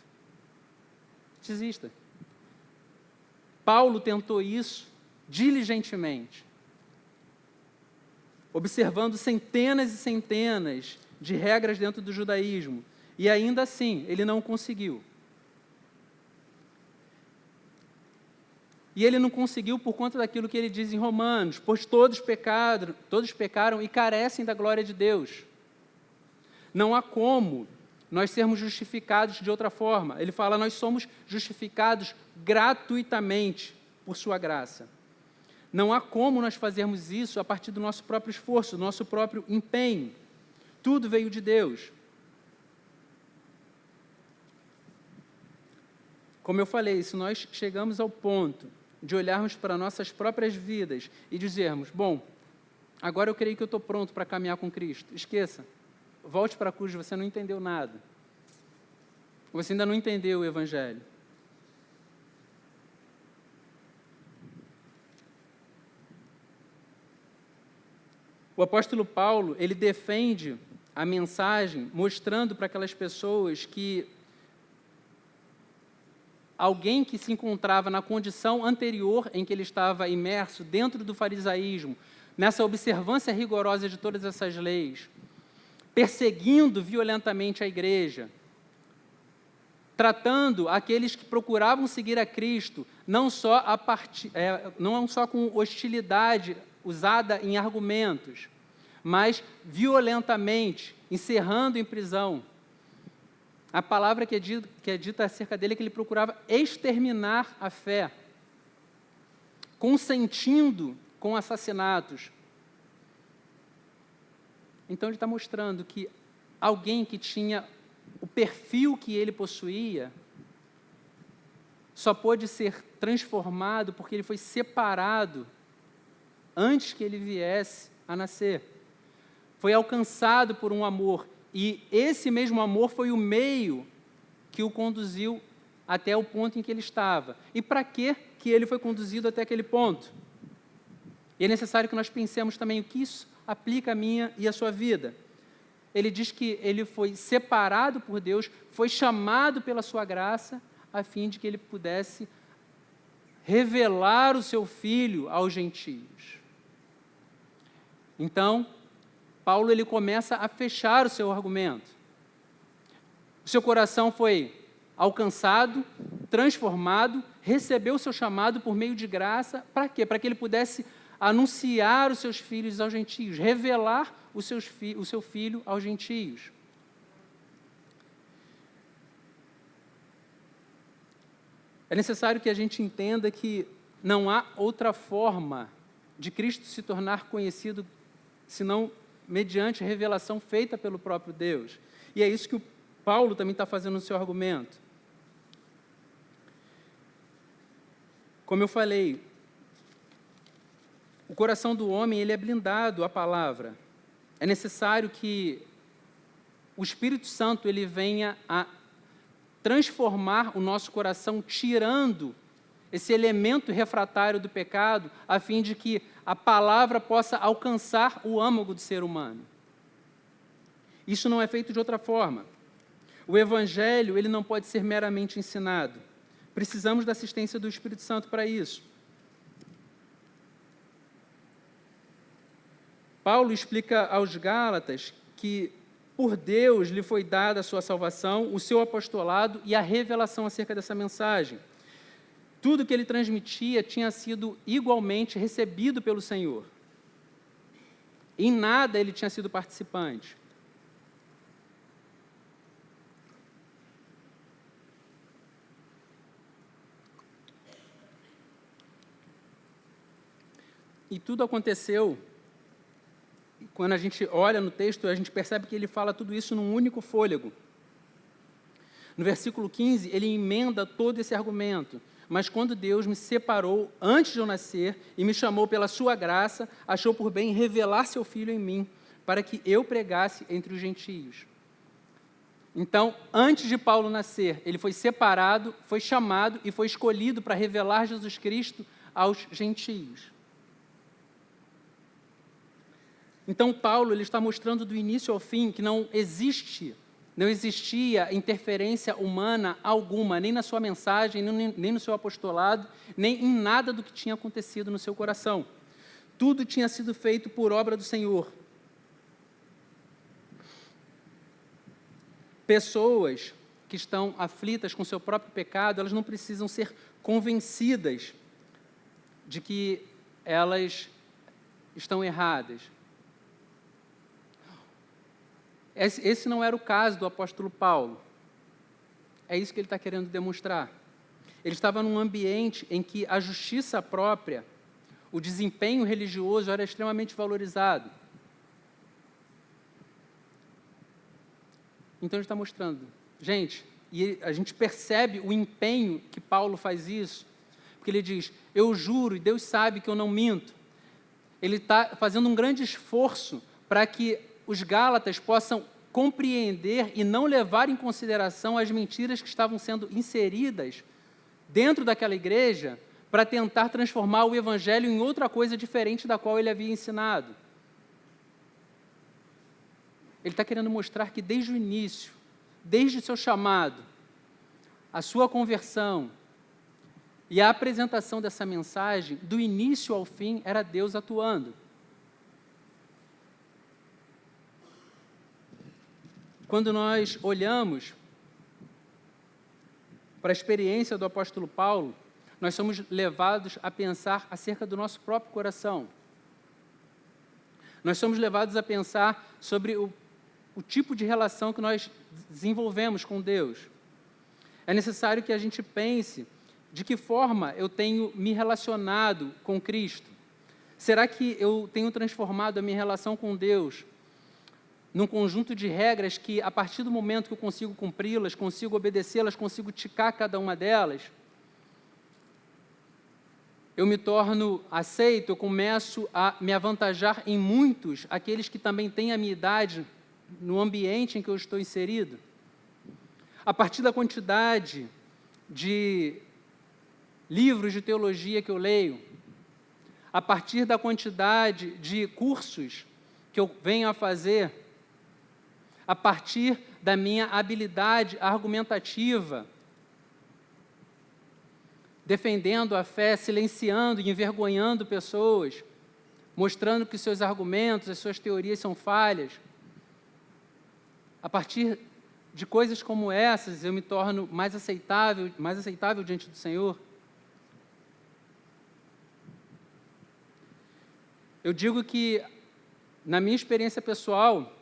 Desista. Paulo tentou isso diligentemente, observando centenas e centenas de regras dentro do judaísmo, e ainda assim ele não conseguiu. E ele não conseguiu por conta daquilo que ele diz em Romanos, pois todos pecaram e carecem da glória de Deus. Não há como nós sermos justificados de outra forma. Ele fala, nós somos justificados gratuitamente por sua graça. Não há como nós fazermos isso a partir do nosso próprio esforço, do nosso próprio empenho. Tudo veio de Deus. Como eu falei, se nós chegamos ao ponto de olharmos para nossas próprias vidas e dizermos, bom, agora eu creio que eu estou pronto para caminhar com Cristo. Esqueça, volte para a cruz, você não entendeu nada. Você ainda não entendeu o Evangelho. O apóstolo Paulo, ele defende a mensagem mostrando para aquelas pessoas que alguém que se encontrava na condição anterior em que ele estava imerso, dentro do farisaísmo, nessa observância rigorosa de todas essas leis, perseguindo violentamente a igreja, tratando aqueles que procuravam seguir a Cristo, não só com hostilidade usada em argumentos, mas violentamente, encerrando em prisão. A palavra que é dita acerca dele é que ele procurava exterminar a fé, consentindo com assassinatos. Então ele está mostrando que alguém que tinha o perfil que ele possuía só pôde ser transformado porque ele foi separado antes que ele viesse a nascer. Foi alcançado por um amor, e esse mesmo amor foi o meio que o conduziu até o ponto em que ele estava. E para que ele foi conduzido até aquele ponto? E é necessário que nós pensemos também o que isso aplica à minha e à sua vida. Ele diz que ele foi separado por Deus, foi chamado pela sua graça, a fim de que ele pudesse revelar o seu Filho aos gentios. Então, Paulo ele começa a fechar o seu argumento. O seu coração foi alcançado, transformado, recebeu o seu chamado por meio de graça. Para quê? Para que ele pudesse anunciar os seus filhos aos gentios, revelar o seu filho aos gentios. É necessário que a gente entenda que não há outra forma de Cristo se tornar conhecido senão mediante a revelação feita pelo próprio Deus. E é isso que o Paulo também está fazendo no seu argumento. Como eu falei, o coração do homem ele é blindado à palavra. É necessário que o Espírito Santo ele venha a transformar o nosso coração, tirando esse elemento refratário do pecado, a fim de que a palavra possa alcançar o âmago do ser humano. Isso não é feito de outra forma. O Evangelho ele não pode ser meramente ensinado. Precisamos da assistência do Espírito Santo para isso. Paulo explica aos Gálatas que por Deus lhe foi dada a sua salvação, o seu apostolado e a revelação acerca dessa mensagem. Tudo que ele transmitia tinha sido igualmente recebido pelo Senhor. Em nada ele tinha sido participante. E tudo aconteceu, quando a gente olha no texto, a gente percebe que ele fala tudo isso num único fôlego. No versículo 15, ele emenda todo esse argumento. Mas quando Deus me separou antes de eu nascer e me chamou pela sua graça, achou por bem revelar seu Filho em mim, para que eu pregasse entre os gentios. Então, antes de Paulo nascer, ele foi separado, foi chamado e foi escolhido para revelar Jesus Cristo aos gentios. Então, Paulo ele está mostrando do início ao fim que não existia interferência humana alguma, nem na sua mensagem, nem no seu apostolado, nem em nada do que tinha acontecido no seu coração. Tudo tinha sido feito por obra do Senhor. Pessoas que estão aflitas com seu próprio pecado, elas não precisam ser convencidas de que elas estão erradas. Esse não era o caso do apóstolo Paulo. É isso que ele está querendo demonstrar. Ele estava num ambiente em que a justiça própria, o desempenho religioso era extremamente valorizado. Então ele está mostrando. Gente, e a gente percebe o empenho que Paulo faz isso, porque ele diz, eu juro, e Deus sabe que eu não minto. Ele está fazendo um grande esforço para que os Gálatas possam compreender e não levar em consideração as mentiras que estavam sendo inseridas dentro daquela igreja para tentar transformar o Evangelho em outra coisa diferente da qual ele havia ensinado. Ele está querendo mostrar que desde o início, desde o seu chamado, a sua conversão, E a apresentação dessa mensagem, do início ao fim, era Deus atuando. Quando nós olhamos para a experiência do apóstolo Paulo, nós somos levados a pensar acerca do nosso próprio coração. Nós somos levados a pensar sobre o tipo de relação que nós desenvolvemos com Deus. É necessário que a gente pense de que forma eu tenho me relacionado com Cristo. Será que eu tenho transformado a minha relação com Deus num conjunto de regras que, a partir do momento que eu consigo cumpri-las, consigo obedecê-las, consigo ticar cada uma delas, eu me torno aceito, eu começo a me avantajar em muitos, aqueles que também têm a minha idade, no ambiente em que eu estou inserido? A partir da quantidade de livros de teologia que eu leio, a partir da quantidade de cursos que eu venho a fazer, a partir da minha habilidade argumentativa, defendendo a fé, silenciando e envergonhando pessoas, mostrando que seus argumentos, as suas teorias são falhas. A partir de coisas como essas, eu me torno mais aceitável diante do Senhor. Eu digo que, na minha experiência pessoal,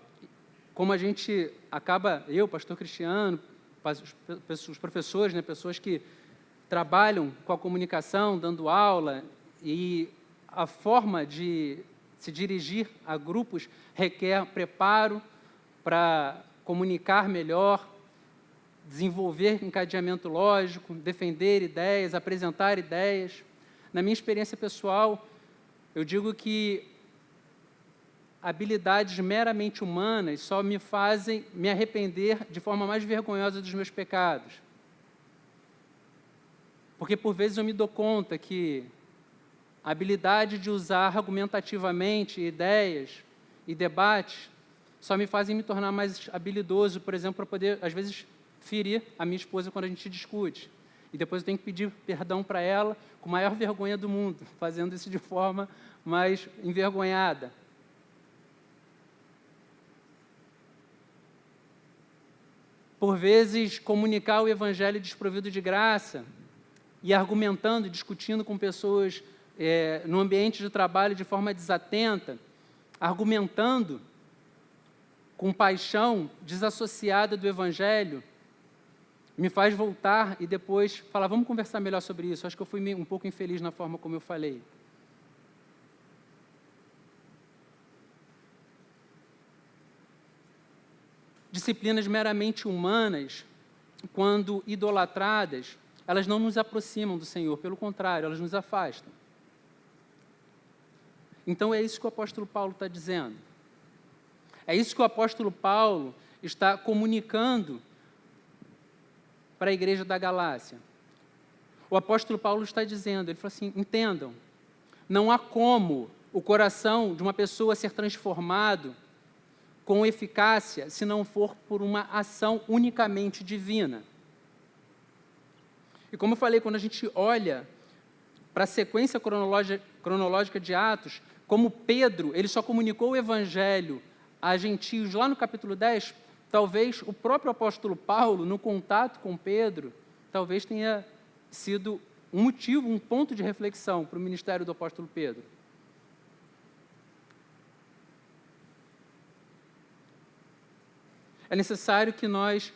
como a gente acaba, eu, pastor Cristiano, os professores, né, pessoas que trabalham com a comunicação, dando aula, e a forma de se dirigir a grupos requer preparo para comunicar melhor, desenvolver encadeamento lógico, defender ideias, apresentar ideias. Na minha experiência pessoal, eu digo que habilidades meramente humanas só me fazem me arrepender de forma mais vergonhosa dos meus pecados. Porque, por vezes, eu me dou conta que a habilidade de usar argumentativamente ideias e debates só me fazem me tornar mais habilidoso, por exemplo, para poder, às vezes, ferir a minha esposa quando a gente discute. E depois eu tenho que pedir perdão para ela com a maior vergonha do mundo, fazendo isso de forma mais envergonhada. Por vezes, comunicar o evangelho desprovido de graça e argumentando, discutindo com pessoas no ambiente de trabalho de forma desatenta, argumentando com paixão desassociada do evangelho, me faz voltar e depois falar, vamos conversar melhor sobre isso. Acho que eu fui um pouco infeliz na forma como eu falei. Disciplinas meramente humanas, quando idolatradas, elas não nos aproximam do Senhor, pelo contrário, elas nos afastam. Então é isso que o apóstolo Paulo está dizendo. É isso que o apóstolo Paulo está comunicando para a igreja da Galácia. O apóstolo Paulo está dizendo, ele fala assim, entendam, não há como o coração de uma pessoa ser transformado com eficácia se não for por uma ação unicamente divina. E como eu falei, quando a gente olha para a sequência cronológica de Atos, como Pedro, ele só comunicou o evangelho a gentios lá no capítulo 10, talvez o próprio apóstolo Paulo, no contato com Pedro, talvez tenha sido um motivo, um ponto de reflexão para o ministério do apóstolo Pedro. É necessário que nós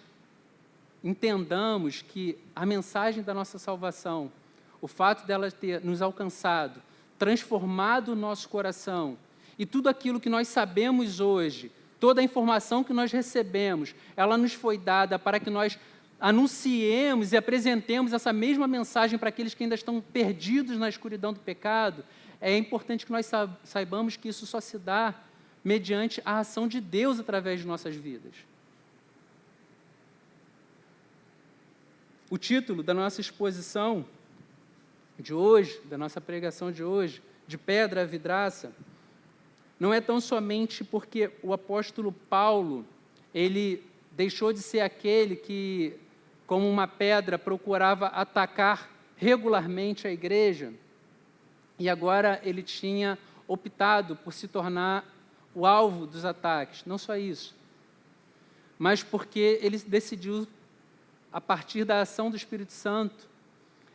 entendamos que a mensagem da nossa salvação, o fato dela ter nos alcançado, transformado o nosso coração, e tudo aquilo que nós sabemos hoje, toda a informação que nós recebemos, ela nos foi dada para que nós anunciemos e apresentemos essa mesma mensagem para aqueles que ainda estão perdidos na escuridão do pecado. É importante que nós saibamos que isso só se dá mediante a ação de Deus através de nossas vidas. O título da nossa exposição de hoje, da nossa pregação de hoje, de pedra à vidraça, não é tão somente porque o apóstolo Paulo, ele deixou de ser aquele que, como uma pedra, procurava atacar regularmente à igreja, e agora ele tinha optado por se tornar o alvo dos ataques. Não só isso, mas porque ele decidiu, a partir da ação do Espírito Santo,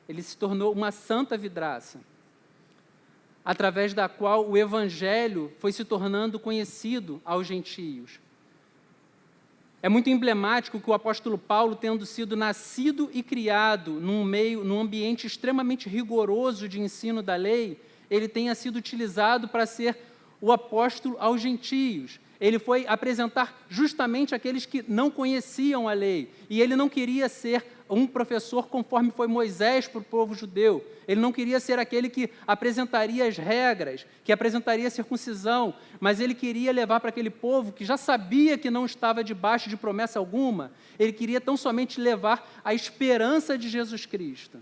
ele se tornou uma santa vidraça, através da qual o Evangelho foi se tornando conhecido aos gentios. É muito emblemático que o apóstolo Paulo, tendo sido nascido e criado num ambiente extremamente rigoroso de ensino da lei, ele tenha sido utilizado para ser o apóstolo aos gentios. Ele foi apresentar justamente aqueles que não conheciam a lei. E ele não queria ser um professor conforme foi Moisés para o povo judeu. Ele não queria ser aquele que apresentaria as regras, que apresentaria a circuncisão, mas ele queria levar para aquele povo que já sabia que não estava debaixo de promessa alguma, ele queria tão somente levar a esperança de Jesus Cristo.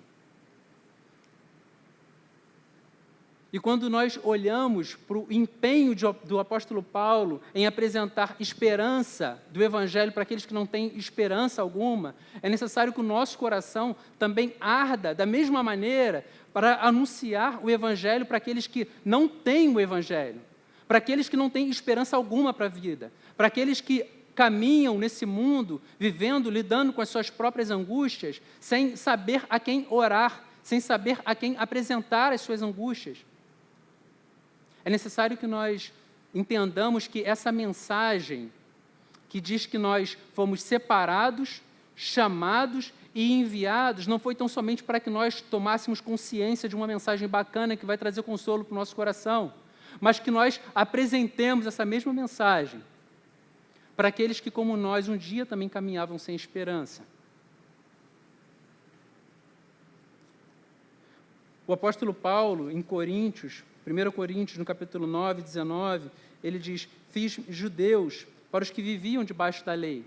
E quando nós olhamos para o empenho do apóstolo Paulo em apresentar esperança do Evangelho para aqueles que não têm esperança alguma, é necessário que o nosso coração também arda da mesma maneira para anunciar o Evangelho para aqueles que não têm o Evangelho, para aqueles que não têm esperança alguma para a vida, para aqueles que caminham nesse mundo, vivendo, lidando com as suas próprias angústias, sem saber a quem orar, sem saber a quem apresentar as suas angústias. É necessário que nós entendamos que essa mensagem que diz que nós fomos separados, chamados e enviados, não foi tão somente para que nós tomássemos consciência de uma mensagem bacana que vai trazer consolo para o nosso coração, mas que nós apresentemos essa mesma mensagem para aqueles que, como nós, um dia também caminhavam sem esperança. O apóstolo Paulo, em Coríntios, 1 Coríntios, no capítulo 9, 19, ele diz: fiz judeus para os que viviam debaixo da lei.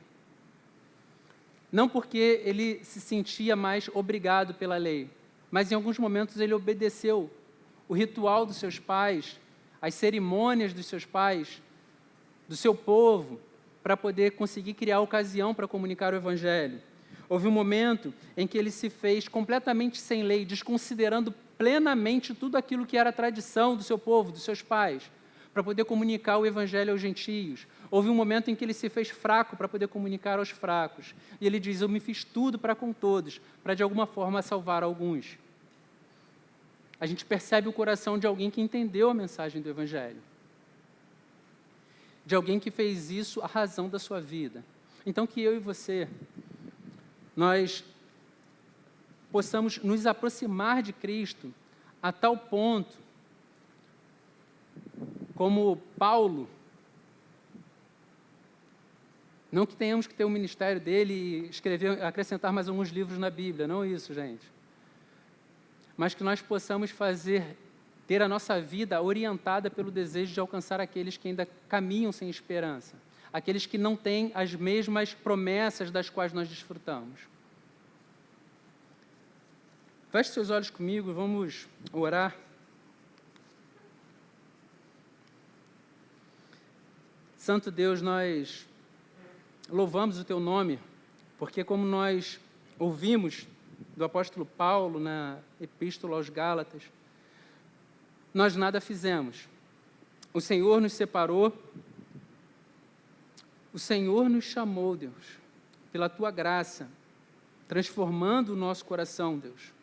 Não porque ele se sentia mais obrigado pela lei, mas em alguns momentos ele obedeceu o ritual dos seus pais, as cerimônias dos seus pais, do seu povo, para poder conseguir criar ocasião para comunicar o Evangelho. Houve um momento em que ele se fez completamente sem lei, desconsiderando plenamente tudo aquilo que era a tradição do seu povo, dos seus pais, para poder comunicar o Evangelho aos gentios. Houve um momento em que ele se fez fraco para poder comunicar aos fracos. E ele diz: eu me fiz tudo para com todos, para de alguma forma salvar alguns. A gente percebe o coração de alguém que entendeu a mensagem do Evangelho, de alguém que fez isso a razão da sua vida. Então, que eu e você, nós possamos nos aproximar de Cristo a tal ponto, como Paulo, não que tenhamos que ter o ministério dele e escrever, acrescentar mais alguns livros na Bíblia, não isso, gente, mas que nós possamos ter a nossa vida orientada pelo desejo de alcançar aqueles que ainda caminham sem esperança, aqueles que não têm as mesmas promessas das quais nós desfrutamos. Feche seus olhos comigo, vamos orar. Santo Deus, nós louvamos o Teu nome, porque como nós ouvimos do apóstolo Paulo na Epístola aos Gálatas, nós nada fizemos. O Senhor nos separou, o Senhor nos chamou, Deus, pela Tua graça, transformando o nosso coração, Deus,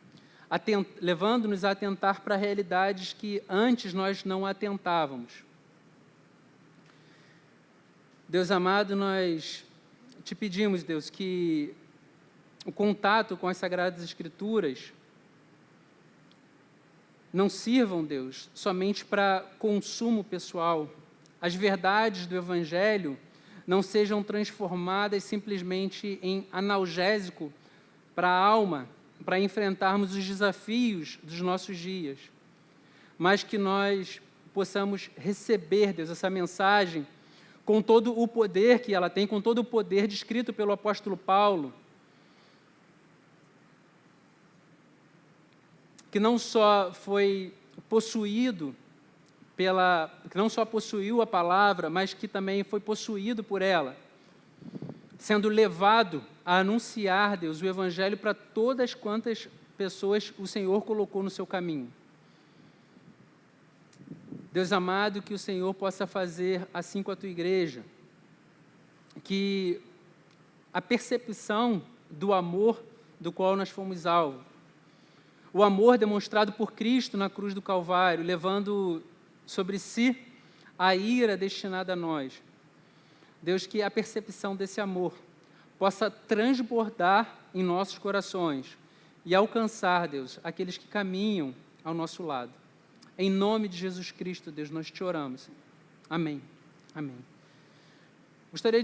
levando-nos a atentar para realidades que antes nós não atentávamos. Deus amado, nós te pedimos, Deus, que o contato com as Sagradas Escrituras não sirvam, Deus, somente para consumo pessoal. As verdades do Evangelho não sejam transformadas simplesmente em analgésico para a alma, para enfrentarmos os desafios dos nossos dias, mas que nós possamos receber, Deus, essa mensagem com todo o poder que ela tem, com todo o poder descrito pelo apóstolo Paulo, que não só foi possuído que não só possuiu a palavra, mas que também foi possuído por ela, sendo levado a anunciar, Deus, o Evangelho para todas quantas pessoas o Senhor colocou no seu caminho. Deus amado, que o Senhor possa fazer assim com a tua igreja, que a percepção do amor do qual nós fomos alvo, o amor demonstrado por Cristo na cruz do Calvário, levando sobre si a ira destinada a nós. Deus, que a percepção desse amor possa transbordar em nossos corações e alcançar, Deus, aqueles que caminham ao nosso lado. Em nome de Jesus Cristo, Deus, nós te oramos. Amém. Amém. Gostaria